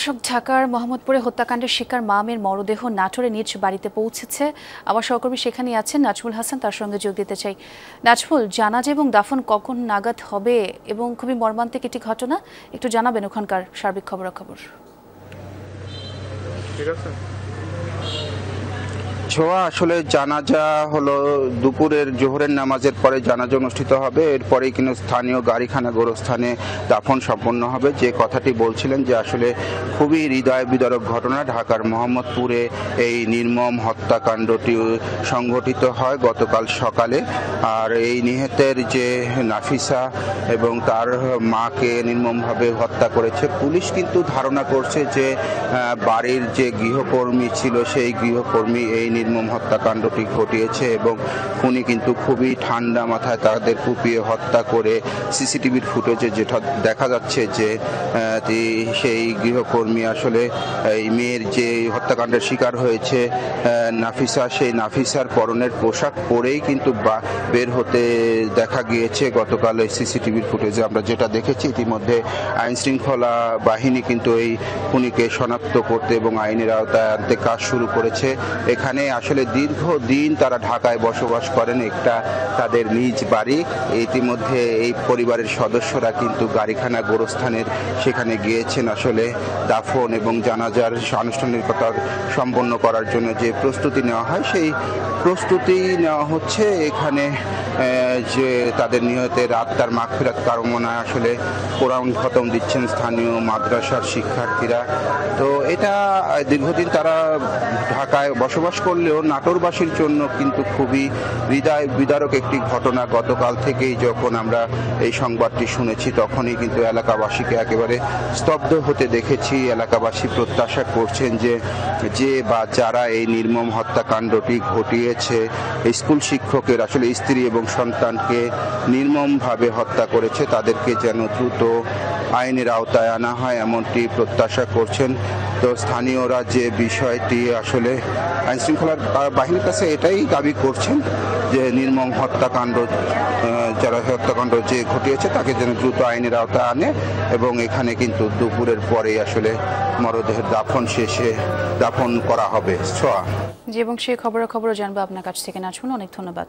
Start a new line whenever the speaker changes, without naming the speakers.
দর্শক, ঢাকার মোহাম্মদপুরে হত্যাকাণ্ডের শিকার মামের মরদেহ নাটোরে নিজ বাড়িতে পৌঁছেছে। আমার সহকর্মী সেখানেই আছেন নাজমুল হাসান, তার সঙ্গে যোগ দিতে চাই। নাজমুল, জানাজা এবং দাফন কখন নাগাদ হবে এবং খুবই মর্মান্তিক একটি ঘটনা, একটু জানাবেন ওখানকার সার্বিক খবরাখবর।
ঠিক আছে ছোঁয়া, আসলে জানাজা হলো দুপুরের জোহরের নামাজের পরে জানাজা অনুষ্ঠিত হবে। এরপরেই কিন্তু স্থানীয় গাড়িখানা গোরস্থানে দাফন সম্পন্ন হবে। যে কথাটি বলছিলেন যে আসলে খুবই হৃদয় বিদারক ঘটনা, ঢাকার মোহাম্মদপুরে এই নির্মম হত্যাকাণ্ডটি সংঘটিত হয় গতকাল সকালে। আর এই নিহতের যে নাফিসা এবং তার মাকে নির্মমভাবে হত্যা করেছে পুলিশ, কিন্তু ধারণা করছে যে বাড়ির যে গৃহকর্মী ছিল সেই গৃহকর্মী এই নির্মম হত্যাকাণ্ডটি ঘটিয়েছে এবং খুনি কিন্তু খুবই ঠান্ডা মাথায় তাদের কুপিয়ে হত্যা করে সিসিটিভির ফুটেজে যেটা দেখা যাচ্ছে যে সেই গৃহকর্মী আসলে এই মেয়ের যে হত্যাকাণ্ডের শিকার হয়েছে নাফিসা, সেই নাফিসার পরনের পোশাক পরেই কিন্তু বের হতে দেখা গিয়েছে গতকাল এই সিসিটিভির ফুটেজে আমরা যেটা দেখেছি। ইতিমধ্যে আইন শৃঙ্খলা বাহিনী কিন্তু এই খুনিকে শনাক্ত করতে এবং আইনের আওতায় আনতে কাজ শুরু করেছে। এখানে আসলে দীর্ঘদিন তারা ঢাকায় বসবাস করেন, একটা তাদের নিজ বাড়ি। ইতিমধ্যে এই পরিবারের সদস্যরা কিন্তু গাড়িখানা গোরস্থানের সেখানে গিয়েছেন আসলে দাফন এবং জানাজার আনুষ্ঠানিকতা সম্পন্ন করার জন্য যে প্রস্তুতি নেওয়া হয় সেই প্রস্তুতি নেওয়া হচ্ছে। এখানে যে তাদের নিহতের আত্মার মাগফিরাত কামনায় আসলে কোরআন খতম দিচ্ছেন স্থানীয় মাদ্রাসার শিক্ষার্থীরা। তো এটা দীর্ঘদিন তারা ঢাকায় বসবাস করলেও নাটোরবাসীর জন্য কিন্তু খুবই হৃদয় বিদারক একটি ঘটনা। গতকাল থেকেই যখন আমরা এই সংবাদটি শুনেছি তখনই কিন্তু এলাকাবাসীকে একেবারে স্তব্ধ হতে দেখেছি। এলাকাবাসী প্রত্যাশা করছেন যে বা যারা এই নির্মম হত্যাকাণ্ডটি ঘটিয়েছে, স্কুল শিক্ষকের আসলে স্ত্রী এবং সন্তানকে নির্মমভাবে হত্যা করেছে, তাদেরকে যেন দ্রুত আইনের আওতায় আনা হয় এমনটি প্রত্যাশা করছেন। তো স্থানীয়রা যে বিষয়টি আসলে আইন শৃঙ্খলা বাহিনীর কাছে এটাই দাবি করছেন যে নির্মম হত্যাকাণ্ড যে ঘটিয়েছে তাকে যেন দ্রুত আইনের আওতায় আনে এবং এখানে কিন্তু দুপুরের পরে আসলে মরদেহের দাফন করা হবে।
জি, এবং সেই খবরাখবরও জানবো আপনার কাছ থেকে নাজমুল, অনেক ধন্যবাদ।